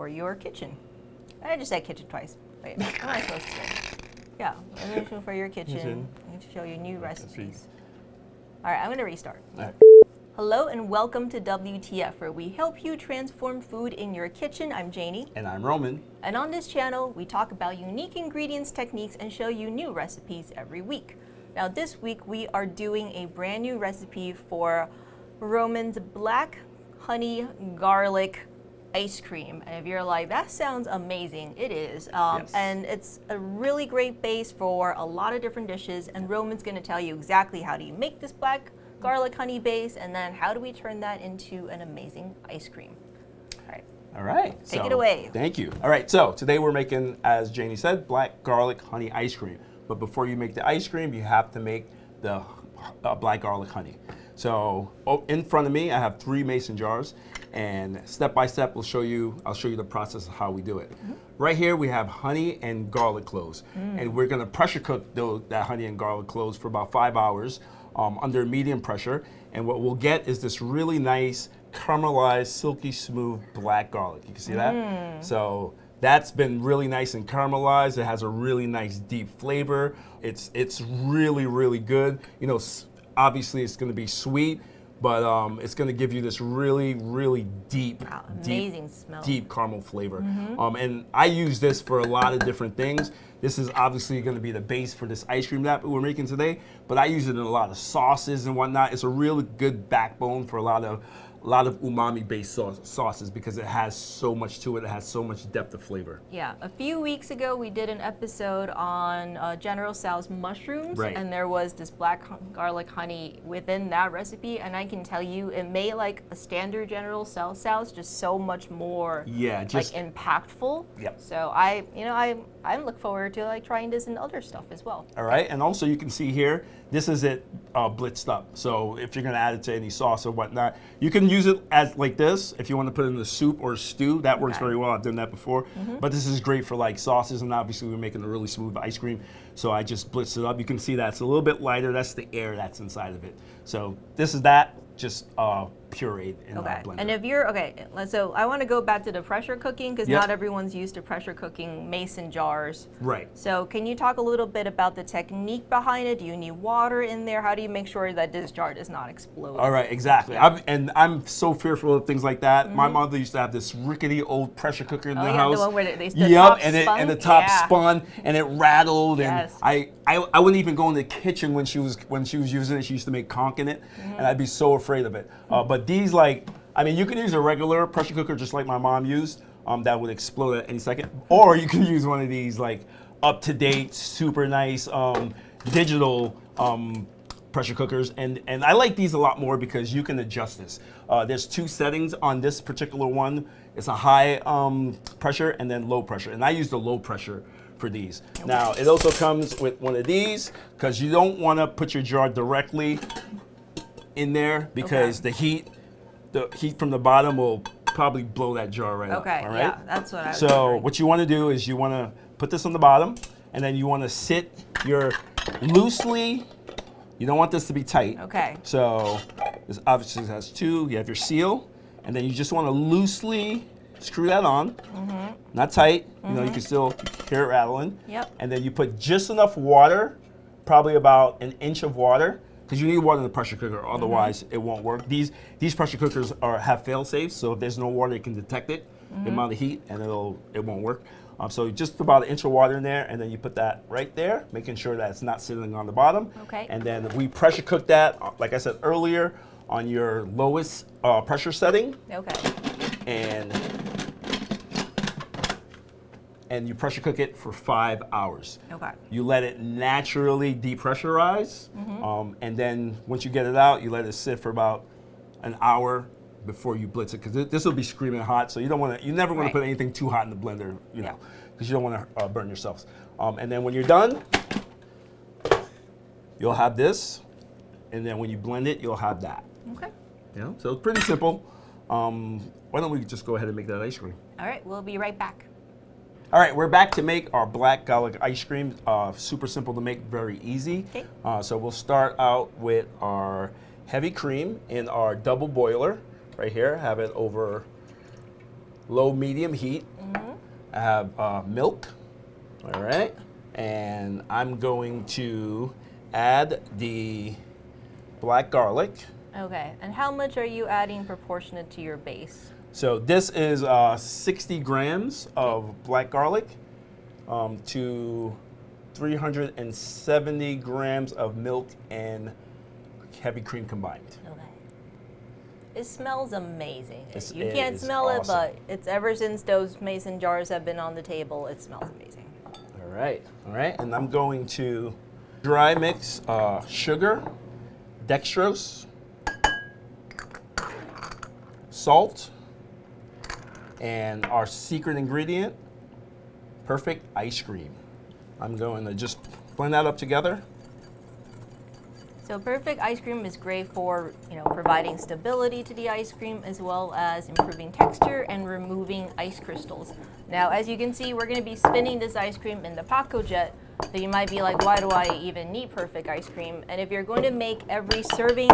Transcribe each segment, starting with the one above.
for your kitchen. I just said kitchen twice. Wait, what am I supposed to say? Yeah, revolution for your kitchen. I need to show you new recipes. All right, I'm going to restart. All right. Hello and welcome to WTF, where we help you transform food in your kitchen. I'm Janie. And I'm Roman. And on this channel, we talk about unique ingredients, techniques, and show you new recipes every week. Now this week, we are doing a brand new recipe for Roman's black honey garlic ice cream. And if you're like, that sounds amazing, it is. Yes. And it's a really great base for a lot of different dishes. And Roman's gonna tell you exactly how do you make this black garlic honey base, and then how do we turn that into an amazing ice cream. All right. Take it away. Thank you. All right, so today we're making, as Janie said, black garlic honey ice cream. But before you make the ice cream, you have to make the black garlic honey. So in front of me, I have 3 mason jars, and step by step, I'll show you the process of how we do it. Right here, we have honey and garlic cloves, and we're gonna pressure cook that honey and garlic cloves for about 5 hours under medium pressure. And what we'll get is this really nice caramelized, silky smooth black garlic. You can see that? So that's been really nice and caramelized. It has a really nice deep flavor. It's really, really good. You know, obviously it's gonna be sweet, but it's gonna give you this really, really deep, amazing smell. Deep caramel flavor. And I use this for a lot of different things. This is obviously gonna be the base for this ice cream that we're making today, but I use it in a lot of sauces and whatnot. It's a really good backbone for a lot of umami-based sauces because it has so much to it. It has so much depth of flavor. Yeah, a few weeks ago we did an episode on General Tso's mushrooms, Right. and there was this black garlic honey within that recipe, and I can tell you it made like a standard General Tso's just so much more like impactful. Yep. So I look forward to like trying this in other stuff as well. All right, and also you can see here, this is it blitzed up. So if you're gonna add it to any sauce or whatnot, you can use it as like this. If you want to put it in a soup or a stew, that works very well. I've done that before. But this is great for like sauces, and obviously we're making a really smooth ice cream. So I just blitzed it up. You can see that it's a little bit lighter. That's the air that's inside of it. So this is that, just pureed in a blender. And if you're, so I want to go back to the pressure cooking because not everyone's used to pressure cooking mason jars. Right. So can you talk a little bit about the technique behind it? Do you need water in there? How do you make sure that this jar does not explode? All right, exactly. I'm so fearful of things like that. My mother used to have this rickety old pressure cooker in the house. The one where the top spun and it rattled, and I wouldn't even go in the kitchen when she was using it. She used to make conch in it, and I'd be so afraid of it. But these, you can use a regular pressure cooker just like my mom used, that would explode at any second. Or you can use one of these like up-to-date, super nice digital pressure cookers. And I like these a lot more because you can adjust this. There's 2 settings on this particular one. It's a high pressure and then low pressure. And I use the low pressure for these. Now, it also comes with one of these because you don't want to put your jar directly in there because the heat from the bottom will probably blow that jar right up. All right? Yeah, that's what I was So what you want to do is you want to put this on the bottom, and then you want to sit your loosely. You don't want this to be tight. Okay. So this obviously has 2. You have your seal, and then you just want to loosely screw that on. Not tight. You know, you can still hear it rattling. Yep. And then you put just enough water, probably about an inch of water, because you need water in the pressure cooker, otherwise it won't work. These pressure cookers have fail safes, so if there's no water, it can detect it, the amount of heat, and it won't work. So just about an inch of water in there, and then you put that right there, making sure that it's not sitting on the bottom. Okay. And then we pressure cook that, like I said earlier, on your lowest pressure setting. Okay. And you pressure cook it for 5 hours. Okay. You let it naturally depressurize, and then once you get it out, you let it sit for about an hour before you blitz it, because this will be screaming hot. So you never want to put anything too hot in the blender, you know, because you don't want to burn yourselves. And then when you're done, you'll have this, and then when you blend it, you'll have that. Okay. You know, so it's pretty simple. Why don't we just go ahead and make that ice cream? All right, we'll be right back. All right, we're back to make our black garlic ice cream. Super simple to make, very easy. Okay. So we'll start out with our heavy cream in our double boiler right here. Have it over low medium heat. I have milk, all right, and I'm going to add the black garlic. Okay, and how much are you adding proportionate to your base? So this is 60 grams of black garlic to 370 grams of milk and heavy cream combined. Okay. It smells amazing. You It can't is smell it, awesome. but it's ever since those mason jars have been on the table, it smells amazing. All right, and I'm going to dry mix sugar, dextrose, salt, and our secret ingredient, perfect ice cream. I'm going to just blend that up together. So perfect ice cream is great for, providing stability to the ice cream as well as improving texture and removing ice crystals. Now, as you can see, we're going to be spinning this ice cream in the Paco Jet. So you might be like, why do I even need perfect ice cream? And if you're going to make every serving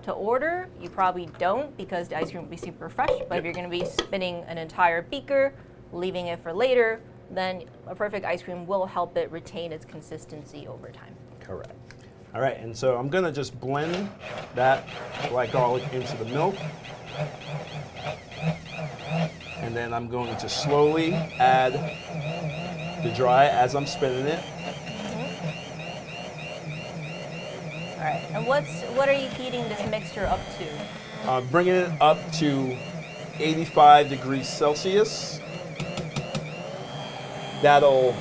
to order, you probably don't because the ice cream will be super fresh. But if you're going to be spinning an entire beaker, leaving it for later, then a perfect ice cream will help it retain its consistency over time. Correct. All right, and so I'm gonna just blend that black garlic into the milk. And then I'm going to slowly add the dry as I'm spinning it. All right, and what are you heating this mixture up to? Bringing it up to 85 degrees Celsius. That'll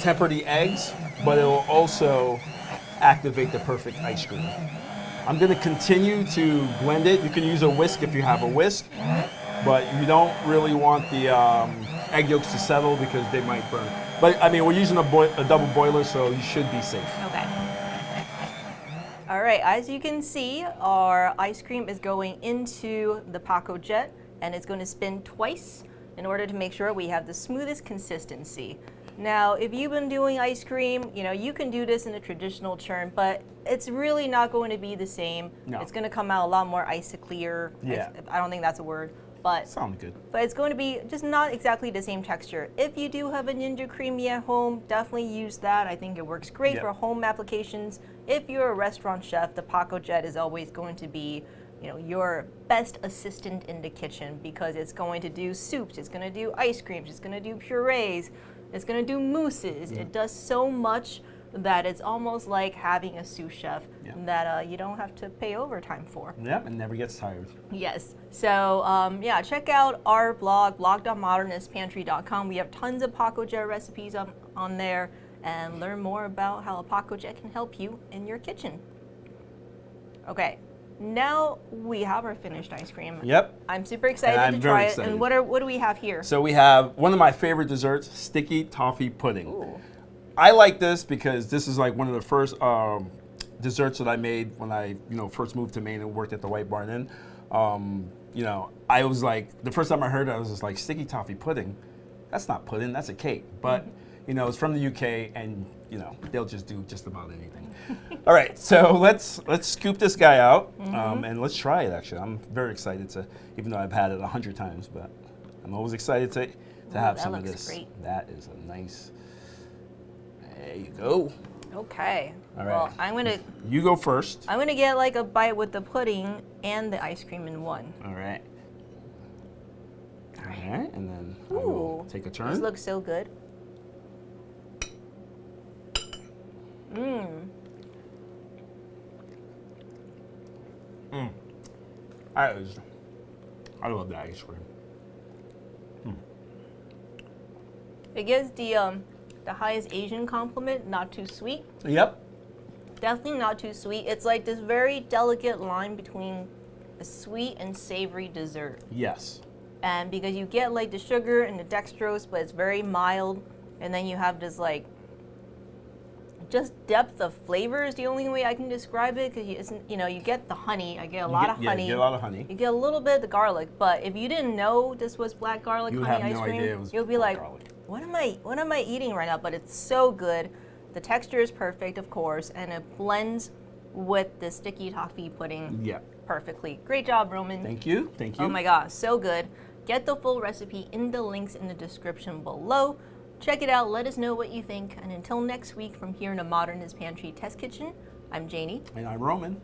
temper the eggs, but it'll also activate the perfect ice cream. I'm going to continue to blend it. You can use a whisk if you have a whisk, but you don't really want the egg yolks to settle because they might burn. But I mean, we're using a double boiler, so you should be safe. Okay. All right, as you can see, our ice cream is going into the Paco Jet, and it's going to spin twice in order to make sure we have the smoothest consistency. Now, if you've been doing ice cream, you can do this in a traditional churn, but it's really not going to be the same. No. It's going to come out a lot more ice-clear. Yeah. I don't think that's a word, but Sounds good. but it's going to be just not exactly the same texture. If you do have a Ninja Creamy at home, definitely use that. I think it works great Yep. for home applications. If you're a restaurant chef, the Paco Jet is always going to be your best assistant in the kitchen because it's going to do soups, it's going to do ice creams, it's going to do purees, it's going to do mousses. It does so much that it's almost like having a sous chef that you don't have to pay overtime for. Yep, and never gets tired. Yes. So check out our blog, blog.modernistpantry.com. We have tons of Paco Jet recipes on there, and learn more about how a Paco Jet can help you in your kitchen. Okay. Now we have our finished ice cream. Yep. I'm super excited And I'm to very try it. excited. And what do we have here? So we have one of my favorite desserts, sticky toffee pudding. Ooh. I like this because this is like one of the first desserts that I made when I first moved to Maine and worked at the White Barn Inn. I was like, the first time I heard it, I was just like, sticky toffee pudding? That's not pudding, that's a cake. But it's from the UK, and they'll just do just about anything. All right, so let's scoop this guy out and let's try it. Actually, I'm very excited to, even though I've had it 100 times, but I'm always excited to have some of this. Great. That is a nice. There you go. Okay. All Well, right. You go first. I'm gonna get like a bite with the pudding and the ice cream in one. All right. All right, and then I Ooh. will take a turn. This looks so good. Mmm. I love that ice cream. It gives the highest Asian compliment, not too sweet. Yep. Definitely not too sweet. It's like this very delicate line between a sweet and savory dessert. Yes. And because you get like the sugar and the dextrose, but it's very mild, and then you have this like just depth of flavor is the only way I can describe it because you get the honey. I get a lot of honey. You get a lot of honey. You get a little bit of the garlic, but if you didn't know this was black garlic You honey have ice no cream, idea it was you'll be black like, garlic. what am I eating right now? But it's so good. The texture is perfect, of course, and it blends with the sticky toffee pudding Yeah. perfectly. Great job, Roman. Thank you. Thank you. Oh my gosh, so good. Get the full recipe in the links in the description below. Check it out, let us know what you think, and until next week from here in the Modernist Pantry Test Kitchen, I'm Janie. And I'm Roman.